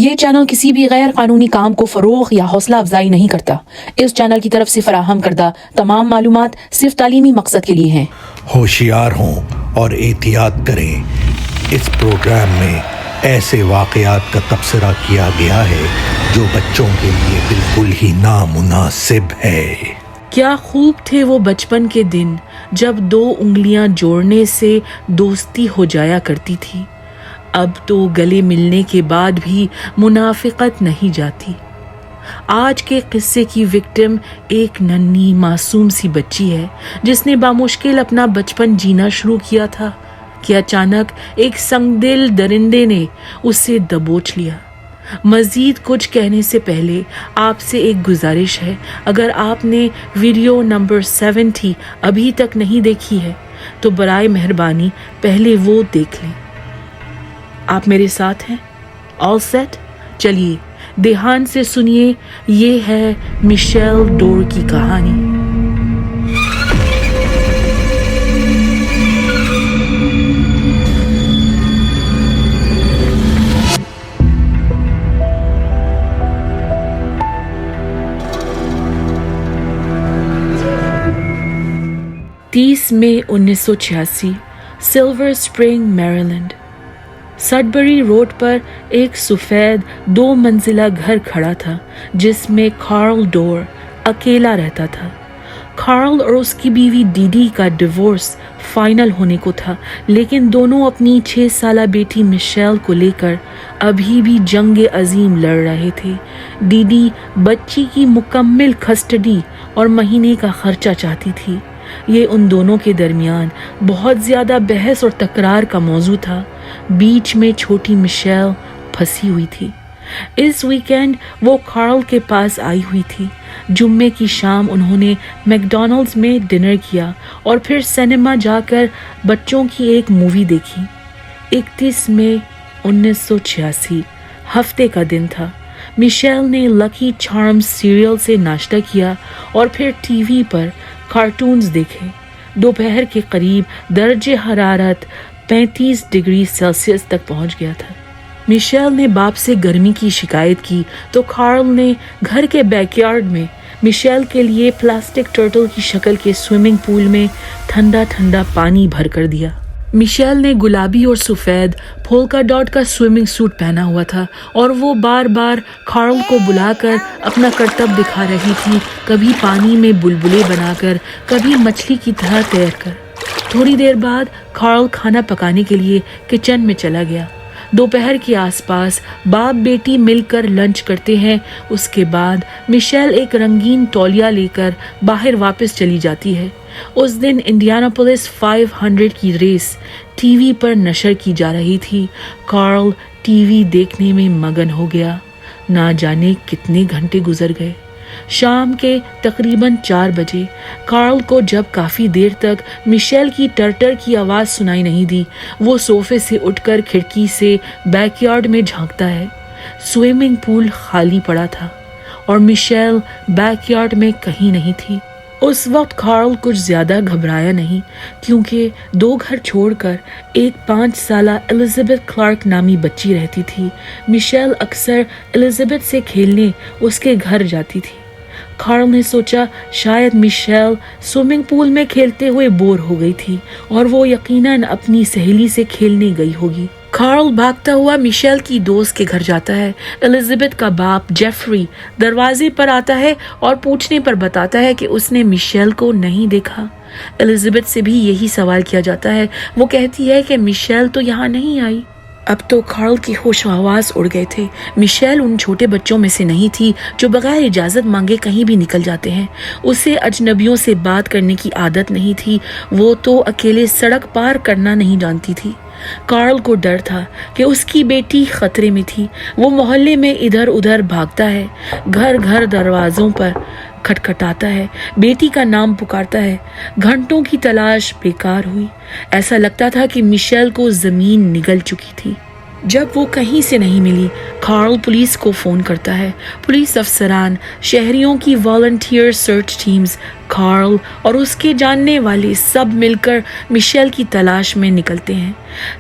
یہ چینل کسی بھی غیر قانونی کام کو فروغ یا حوصلہ افزائی نہیں کرتا۔ اس چینل کی طرف سے فراہم کردہ تمام معلومات صرف تعلیمی مقصد کے لیے ہیں۔ ہوشیار ہوں اور احتیاط کریں۔ اس پروگرام میں ایسے واقعات کا تبصرہ کیا گیا ہے جو بچوں کے لیے بالکل ہی نامناسب ہے۔ کیا خوب تھے وہ بچپن کے دن جب 2 انگلیاں جوڑنے سے دوستی ہو جایا کرتی تھی۔ اب تو گلے ملنے کے بعد بھی منافقت نہیں جاتی۔ آج کے قصے کی وکٹم ایک ننھی معصوم سی بچی ہے جس نے بامشکل اپنا بچپن جینا شروع کیا تھا کہ اچانک ایک سنگ دل درندے نے اسے دبوچ لیا۔ مزید کچھ کہنے سے پہلے آپ سے ایک گزارش ہے، اگر آپ نے ویڈیو نمبر 70 ابھی تک نہیں دیکھی ہے تو برائے مہربانی پہلے وہ دیکھ لیں۔ آپ میرے ساتھ ہیں؟ آل سیٹ؟ چلیے دھیان سے سنیے، یہ ہے میشیل ڈور کی کہانی۔ مئی 1986 سلور اسپرنگ میریلینڈ۔ سڈبری روڈ پر ایک سفید 2 منزلہ گھر کھڑا تھا جس میں کارل ڈور اکیلا رہتا تھا۔ کارل اور اس کی بیوی ڈیڈی کا ڈیورس فائنل ہونے کو تھا، لیکن دونوں اپنی 6 سالہ بیٹی میشیل کو لے کر ابھی بھی جنگ عظیم لڑ رہے تھے۔ ڈیڈی بچی کی مکمل کسٹڈی اور مہینے کا خرچہ چاہتی تھی۔ یہ ان دونوں کے درمیان بہت زیادہ بحث اور تکرار کا موضوع تھا۔ بیچ میں چھوٹی میشیل پھنسی ہوئی تھی۔ اس ویکینڈ وہ کارل کے پاس آئی ہوئی تھی۔ جمعے کی شام انہوں نے میک ڈونلڈز میں ڈنر کیا اور پھر سینما جا کر بچوں کی ایک مووی دیکھی۔ 31 مئی 1986 ہفتے کا دن تھا۔ میشیل نے لکی چارمز سیریل سے ناشتہ کیا اور پھر ٹی وی پر کارٹونز دیکھے۔ دوپہر کے قریب درجہ حرارت 35 ڈگری سیلسیس تک پہنچ گیا تھا۔ میشیل نے باپ سے گرمی کی شکایت کی تو کارل نے گھر کے بیک یارڈ میں میشیل کے لیے پلاسٹک ٹرٹل کی شکل کے سوئمنگ پول میں ٹھنڈا ٹھنڈا پانی بھر کر دیا۔ میشیل نے گلابی اور سفید پولکا ڈاٹ کا سوئمنگ سوٹ پہنا ہوا تھا اور وہ بار بار کارل کو بلا کر اپنا کرتب دکھا رہی تھی، کبھی پانی میں بلبلے بنا کر، کبھی مچھلی کی طرح تیر کر۔ تھوڑی دیر بعد کارل کھانا پکانے کے لیے کچن میں چلا گیا۔ دوپہر کے آس پاس باپ بیٹی مل کر لنچ کرتے ہیں۔ اس کے بعد میشیل ایک رنگین تولیہ لے کر باہر واپس چلی جاتی ہے۔ اس دن انڈیاناپولیس 500 کی ریس ٹی وی پر نشر کی جا رہی تھی۔ کارل ٹی وی دیکھنے میں مگن ہو گیا۔ نہ جانے کتنے گھنٹے گزر گئے۔ شام کے تقریباً 4 بجے کارل کو جب کافی دیر تک میشیل کی ٹرٹر کی آواز سنائی نہیں دی، وہ صوفے سے اٹھ کر کھڑکی سے بیک یارڈ میں جھانکتا ہے۔ سوئمنگ پول خالی پڑا تھا اور میشیل بیک یارڈ میں کہیں نہیں تھی۔ اس وقت کارل کچھ زیادہ گھبرایا نہیں، کیونکہ 2 گھر چھوڑ کر ایک 5 سالہ الزبتھ کلارک نامی بچی رہتی تھی۔ میشیل اکثر الزبتھ سے کھیلنے اس کے گھر جاتی تھی۔ کارل نے سوچا شاید میشیل سوئمنگ پول میں کھیلتے ہوئے بور ہو گئی تھی اور وہ یقیناً اپنی سہیلی سے کھیلنے گئی ہوگی۔ کارل بھاگتا ہوا میشیل کی دوست کے گھر جاتا ہے۔ الزبتھ کا باپ جیفری دروازے پر آتا ہے اور پوچھنے پر بتاتا ہے کہ اس نے میشیل کو نہیں دیکھا۔ الزبتھ سے بھی یہی سوال کیا جاتا ہے۔ وہ کہتی ہے کہ میشیل تو یہاں نہیں آئی۔ اب تو کارل کی ہوش و حواس اڑ گئے تھے۔ میشیل ان چھوٹے بچوں میں سے نہیں تھی جو بغیر اجازت مانگے کہیں بھی نکل جاتے ہیں۔ اسے اجنبیوں سے بات کرنے کی عادت نہیں تھی۔ وہ تو اکیلے سڑک پار کرنا نہیں جانتی تھی۔ کارل کو ڈر تھا کہ اس کی بیٹی خطرے میں تھی۔ وہ محلے میں ادھر ادھر بھاگتا ہے، گھر گھر دروازوں پر کھٹکھٹاتا ہے، بیٹی کا نام پکارتا ہے۔ گھنٹوں کی تلاش بیکار ہوئی۔ ایسا لگتا تھا کہ میشیل کو زمین نگل چکی تھی۔ جب وہ کہیں سے نہیں ملی، کارل پولیس کو فون کرتا ہے۔ پولیس افسران، شہریوں کی والنٹیئر سرچ ٹیمز، کارل اور اس کے جاننے والے سب مل کر میشیل کی تلاش میں نکلتے ہیں۔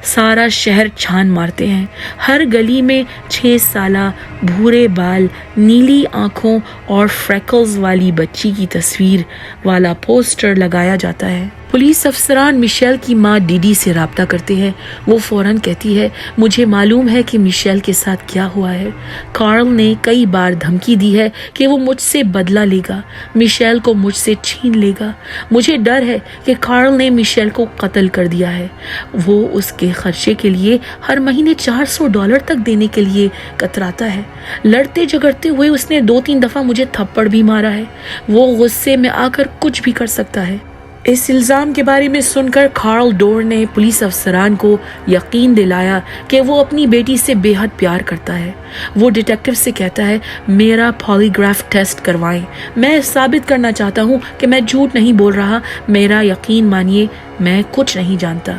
سارا شہر چھان مارتے ہیں۔ ہر گلی میں 6 سالہ بھورے بال، نیلی آنکھوں اور فریکلز والی بچی کی تصویر والا پوسٹر لگایا جاتا ہے۔ پولیس افسران میشیل کی ماں ڈیڈی سے رابطہ کرتے ہیں۔ وہ فوراً کہتی ہے، مجھے معلوم ہے کہ میشیل کے ساتھ کیا ہوا ہے۔ کارل نے کئی بار دھمکی دی ہے کہ وہ مجھ سے بدلہ لے گا، میشیل کو مجھ سے چھین لے گا۔ مجھے ڈر ہے کہ کارل نے میشیل کو قتل کر دیا ہے۔ وہ اس کے خرچے کے لیے ہر مہینے $400 تک دینے کے لیے کتراتا ہے۔ لڑتے جھگڑتے ہوئے اس نے 2-3 دفعہ مجھے تھپڑ بھی مارا ہے۔ وہ غصے میں آ کر کچھ بھی کر سکتا ہے۔ اس الزام کے بارے میں سن کر کارل ڈور نے پولیس افسران کو یقین دلایا کہ وہ اپنی بیٹی سے بے حد پیار کرتا ہے۔ وہ ڈیٹیکٹیو سے کہتا ہے، میرا پالی گراف ٹیسٹ کروائیں، میں ثابت کرنا چاہتا ہوں کہ میں جھوٹ نہیں بول رہا، میرا یقین مانیے، میں کچھ نہیں جانتا۔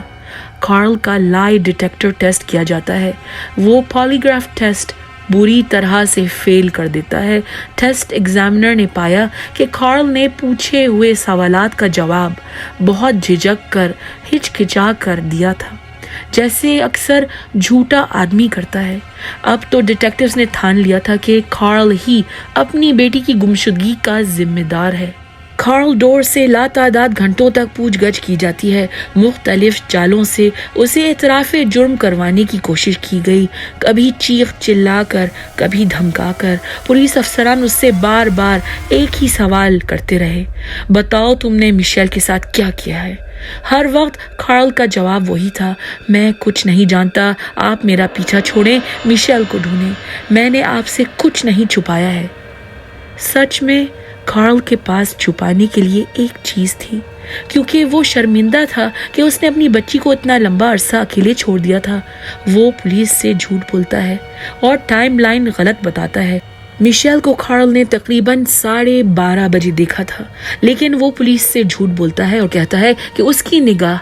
کارل کا لائی ڈیٹیکٹر ٹیسٹ کیا جاتا ہے۔ وہ پالی گراف ٹیسٹ بری طرح سے فیل کر دیتا ہے۔ ٹیسٹ ایگزامنر نے پایا کہ کارل نے پوچھے ہوئے سوالات کا جواب بہت جھجک کر، ہچکچا کر دیا تھا، جیسے اکثر جھوٹا آدمی کرتا ہے۔ اب تو ڈیٹیکٹیوز نے ٹھان لیا تھا کہ کارل ہی اپنی بیٹی کی گمشدگی کا ذمہ دار ہے۔ کارل ڈور سے لاتعداد گھنٹوں تک پوچھ گچھ کی جاتی ہے۔ مختلف چالوں سے اسے اعتراف جرم کروانے کی کوشش کی گئی، کبھی چیخ چلا کر، کبھی دھمکا کر۔ پولیس افسران اس سے بار بار ایک ہی سوال کرتے رہے، بتاؤ تم نے میشیل کے ساتھ کیا کیا ہے؟ ہر وقت کارل کا جواب وہی تھا، میں کچھ نہیں جانتا، آپ میرا پیچھا چھوڑیں، میشیل کو ڈھونڈیں، میں نے آپ سے کچھ نہیں چھپایا ہے۔ سچ میں کارل کے پاس چھپانے کے لیے ایک چیز تھی، کیونکہ وہ شرمندہ تھا کہ اس نے اپنی بچی کو اتنا لمبا عرصہ اکیلے چھوڑ دیا تھا۔ وہ پولیس سے جھوٹ بولتا ہے اور ٹائم لائن غلط بتاتا ہے۔ میشیل کو کارل نے تقریباً 12:30 بجے دیکھا تھا، لیکن وہ پولیس سے جھوٹ بولتا ہے اور کہتا ہے کہ اس کی نگاہ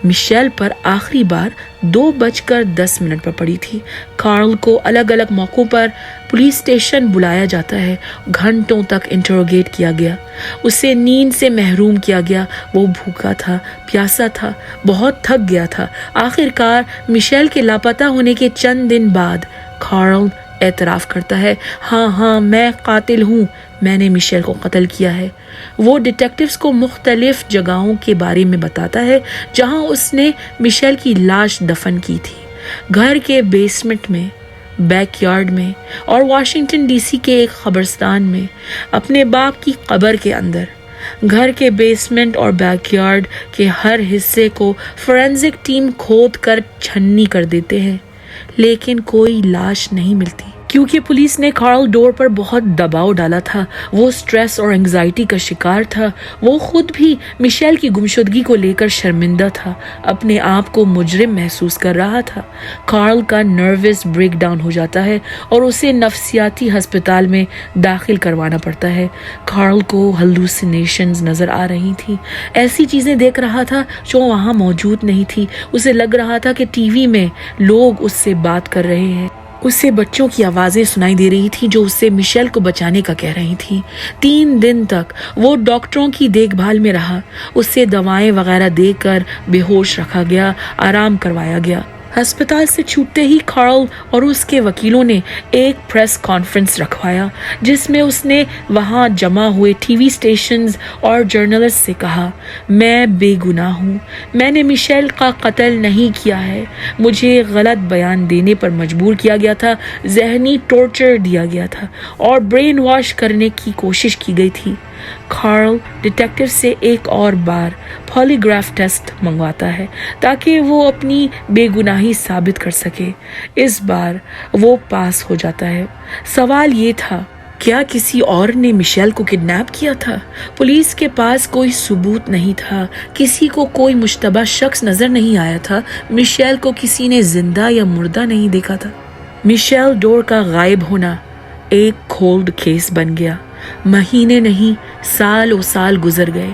میشیل پر آخری بار 2:10 پر پڑی تھی۔ کارل کو الگ الگ موقعوں پر پولیس اسٹیشن بلایا جاتا ہے، گھنٹوں تک انٹروگیٹ کیا گیا، اسے نیند سے محروم کیا گیا۔ وہ بھوکا تھا، پیاسا تھا، بہت تھک گیا تھا۔ آخر کار میشیل کے لاپتہ ہونے کے چند دن بعد کارل اعتراف کرتا ہے، ہاں میں قاتل ہوں، میں نے میشیل کو قتل کیا ہے۔ وہ ڈیٹیکٹیوز کو مختلف جگہوں کے بارے میں بتاتا ہے جہاں اس نے میشیل کی لاش دفن کی تھی، گھر کے بیسمنٹ میں، بیک یارڈ میں اور واشنگٹن ڈی سی کے ایک قبرستان میں، اپنے باپ کی قبر کے اندر۔ گھر کے بیسمنٹ اور بیک یارڈ کے ہر حصے کو فورینزک ٹیم کھود کر چھنی کر دیتے ہیں، لیکن کوئی لاش نہیں ملتی، کیونکہ پولیس نے کارل ڈور پر بہت دباؤ ڈالا تھا۔ وہ سٹریس اور انگزائٹی کا شکار تھا۔ وہ خود بھی میشیل کی گمشدگی کو لے کر شرمندہ تھا، اپنے آپ کو مجرم محسوس کر رہا تھا۔ کارل کا نروس بریک ڈاؤن ہو جاتا ہے اور اسے نفسیاتی ہسپتال میں داخل کروانا پڑتا ہے۔ کارل کو ہلوسینیشنز نظر آ رہی تھیں، ایسی چیزیں دیکھ رہا تھا جو وہاں موجود نہیں تھی۔ اسے لگ رہا تھا کہ ٹی وی میں لوگ اس سے بات کر رہے ہیں، اسے بچوں کی آوازیں سنائی دے رہی تھی جو اسے میشیل کو بچانے کا کہہ رہی تھی۔ 3 دن تک وہ ڈاکٹروں کی دیکھ بھال میں رہا، اسے دوائیں وغیرہ دے کر بے ہوش رکھا گیا، آرام کروایا گیا۔ ہسپتال سے چھوٹتے ہی کارل اور اس کے وکیلوں نے ایک پریس کانفرنس رکھوایا جس میں اس نے وہاں جمع ہوئے ٹی وی اسٹیشنز اور جرنلسٹ سے کہا، میں بے گناہ ہوں، میں نے میشیل کا قتل نہیں کیا ہے، مجھے غلط بیان دینے پر مجبور کیا گیا تھا، ذہنی ٹارچر دیا گیا تھا اور برین واش کرنے کی کوشش کی گئی تھی۔ کارل ڈیٹیکٹیو سے ایک اور بار پالی گراف ٹیسٹ منگواتا ہے تاکہ وہ اپنی بے گناہی ثابت کر سکے۔ اس بار وہ پاس ہو جاتا ہے۔ سوال یہ تھا، کیا کسی اور نے میشیل کو کڈنیپ کیا تھا؟ پولیس کے پاس کوئی ثبوت نہیں تھا، کسی کو کوئی مشتبہ شخص نظر نہیں آیا تھا، میشیل کو کسی نے زندہ یا مردہ نہیں دیکھا تھا۔ میشیل ڈور کا غائب ہونا ایک کولڈ کیس بن گیا۔ مہینے نہیں، سال و سال گزر گئے۔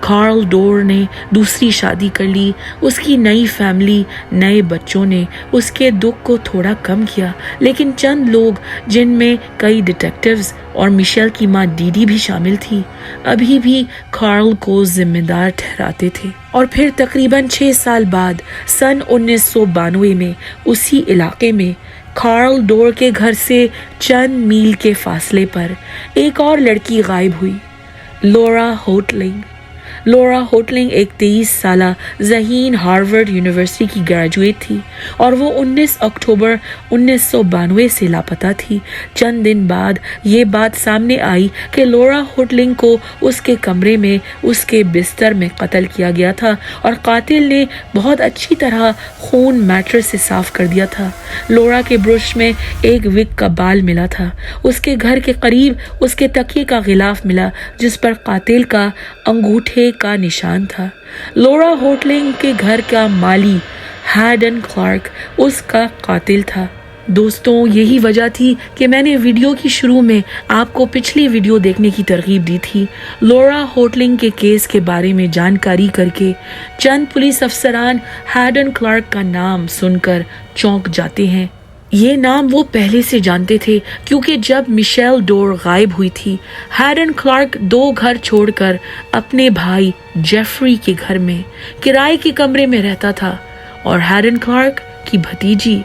کارل ڈور نے دوسری شادی کر لی. اس کی نئی فیملی, نئے بچوں نے اس کے دکھ کو تھوڑا کم کیا, لیکن چند لوگ جن میں کئی ڈیٹیکٹیوز اور میشیل کی ماں ڈیڈی بھی شامل تھی ابھی بھی کارل کو ذمہ دار ٹھہراتے تھے. اور پھر تقریباً 6 سال بعد سن 1992 میں اسی علاقے میں کارل ڈور کے گھر سے چند میل کے فاصلے پر ایک اور لڑکی غائب ہوئی, لورا ہوٹلنگ. لورا ہوٹلنگ ایک 23 سالہ ذہین ہارورڈ یونیورسٹی کی گریجویٹ تھی اور وہ 19 اکتوبر 1992 سے لاپتہ تھی. چند دن بعد یہ بات سامنے آئی کہ لورا ہوٹلنگ کو اس کے کمرے میں اس کے بستر میں قتل کیا گیا تھا اور قاتل نے بہت اچھی طرح خون میٹرس سے صاف کر دیا تھا. لورا کے برش میں ایک وگ کا بال ملا تھا. اس کے گھر کے قریب اس کے تکیے کا غلاف ملا جس پر قاتل کا انگوٹھے کا نشان تھا. لورا ہوٹلنگ کے گھر کا مالی ہیڈن کلارک اس کا قاتل تھا. دوستوں, یہی وجہ تھی کہ میں نے ویڈیو کی شروع میں آپ کو پچھلی ویڈیو دیکھنے کی ترغیب دی تھی. لورا ہوٹلنگ کے کیس کے بارے میں جانکاری کر کے چند پولیس افسران ہیڈن کلارک کا نام سن کر چونک جاتے ہیں. یہ نام وہ پہلے سے جانتے تھے کیونکہ جب میشیل ڈور غائب ہوئی تھی ہیڈن کلارک 2 گھر چھوڑ کر اپنے بھائی جیفری کے گھر میں کرائے کے کمرے میں رہتا تھا اور ہیڈن کلارک کی بھتیجی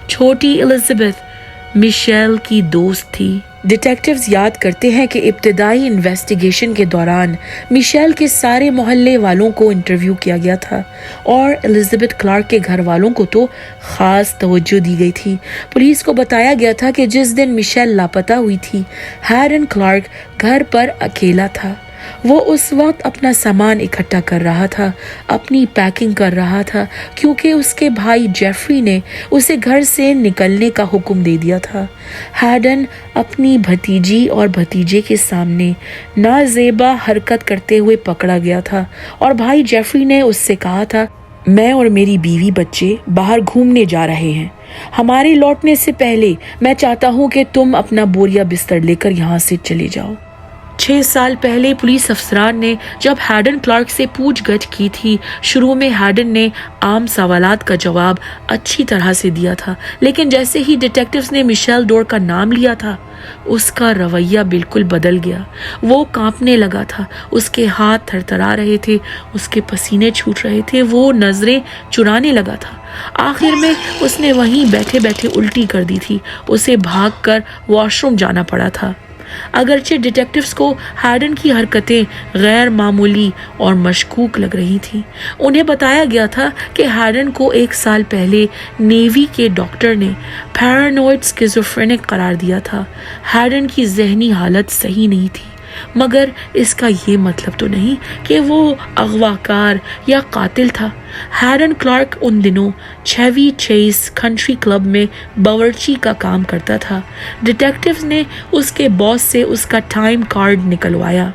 چھوٹی الزبتھ میشیل کی دوست تھی. ڈیٹیکٹیوز یاد کرتے ہیں کہ ابتدائی انویسٹیگیشن کے دوران میشیل کے سارے محلے والوں کو انٹرویو کیا گیا تھا اور الزبتھ کلارک کے گھر والوں کو تو خاص توجہ دی گئی تھی. پولیس کو بتایا گیا تھا کہ جس دن میشیل لاپتہ ہوئی تھی ہیڈن کلارک گھر پر اکیلا تھا. وہ اس وقت اپنا سامان اکٹھا کر رہا تھا, اپنی پیکنگ کر رہا تھا کیونکہ اس کے بھائی جیفری نے اسے گھر سے نکلنے کا حکم دے دیا تھا. ہیڈن اپنی بھتیجی اور بھتیجے کے سامنے نازیبا حرکت کرتے ہوئے پکڑا گیا تھا اور بھائی جیفری نے اس سے کہا تھا, میں اور میری بیوی بچے باہر گھومنے جا رہے ہیں. ہمارے لوٹنے سے پہلے میں چاہتا ہوں کہ تم اپنا بوریا بستر لے کر یہاں سے چلے جاؤ. 6 سال پہلے پولیس افسران نے جب ہیڈن کلارک سے پوچھ گچھ کی تھی شروع میں ہیڈن نے عام سوالات کا جواب اچھی طرح سے دیا تھا, لیکن جیسے ہی ڈیٹیکٹیوز نے میشیل ڈور کا نام لیا تھا اس کا رویہ بالکل بدل گیا. وہ کانپنے لگا تھا, اس کے ہاتھ تھرتھرا رہے تھے, اس کے پسینے چھوٹ رہے تھے, وہ نظریں چرانے لگا تھا. آخر میں اس نے وہیں بیٹھے بیٹھے الٹی کر دی تھی. اسے بھاگ کر واش روم جانا پڑا تھا. اگرچہ ڈیٹیکٹیوز کو ہیڈن کی حرکتیں غیر معمولی اور مشکوک لگ رہی تھیں. انہیں بتایا گیا تھا کہ ہیڈن کو 1 سال پہلے نیوی کے ڈاکٹر نے پیرانوئڈ سکیزوفرینک قرار دیا تھا. ہیڈن کی ذہنی حالت صحیح نہیں تھی, مگر اس کا یہ مطلب تو نہیں کہ وہ اغواکار یا قاتل تھا. ہیڈن کلارک ان دنوں چیوی چیس کنٹری کلب میں باورچی کا کام کرتا تھا. ڈیٹیکٹیوز نے اس کے باس سے اس کا ٹائم کارڈ نکلوایا.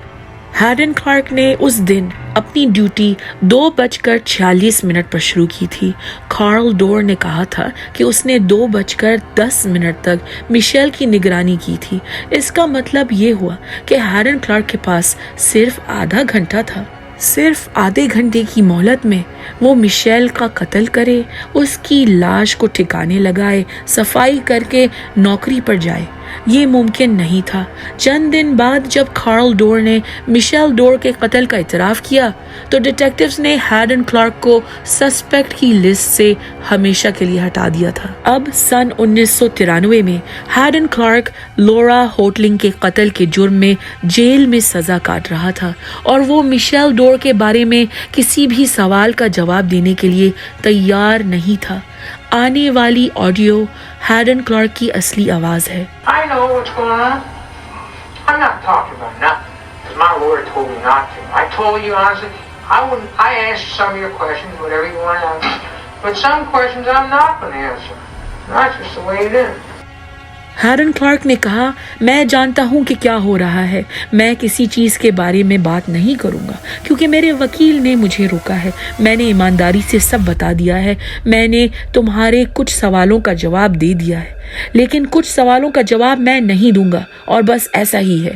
ہیڈن کلارک نے اس دن اپنی ڈیوٹی 2:46 پر شروع کی تھی. کارل ڈور نے کہا تھا کہ اس نے 2:10 تک میشیل کی نگرانی کی تھی. اس کا مطلب یہ ہوا کہ ہیڈن کلارک کے پاس صرف آدھا گھنٹہ تھا. صرف آدھے گھنٹے کی مہلت میں وہ میشیل کا قتل کرے, اس کی لاش کو ٹھکانے لگائے, صفائی کر کے نوکری پر جائے. یہ ممکن نہیں تھا. چند دن بعد جب کارل ڈور نے میشیل ڈور کے قتل کا اعتراف کیا تو ڈیٹیکٹیوز نے ہیڈن کلارک کو سسپیکٹ کی لسٹ سے ہمیشہ کے لیے ہٹا دیا تھا. اب سن 1993 میں ہیڈن کلارک لورا ہوٹلنگ کے قتل کے جرم میں جیل میں سزا کاٹ رہا تھا اور وہ میشیل ڈور کے بارے میں کسی بھی سوال کا جواب دینے کے لیے تیار نہیں تھا. آنے والی آڈیو ہیڈن کلارک کی اصلی آواز ہے. I know what's going on. I'm not talking about nothing, because my lawyer told me not to. I told you honestly, I answer some of your questions, whatever you want to answer, but some questions I'm not going to answer. That's just the way it is. Hayden Clark نے کہا, میں جانتا ہوں کہ کیا ہو رہا ہے. میں کسی چیز کے بارے میں بات نہیں کروں گا کیونکہ میرے وکیل نے مجھے روکا ہے. میں نے ایمانداری سے سب بتا دیا ہے. میں نے تمہارے کچھ سوالوں کا جواب دے دیا ہے, لیکن کچھ سوالوں کا جواب میں نہیں دوں گا اور بس ایسا ہی ہے.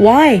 Why?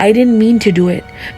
I didn't mean to do it.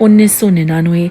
1999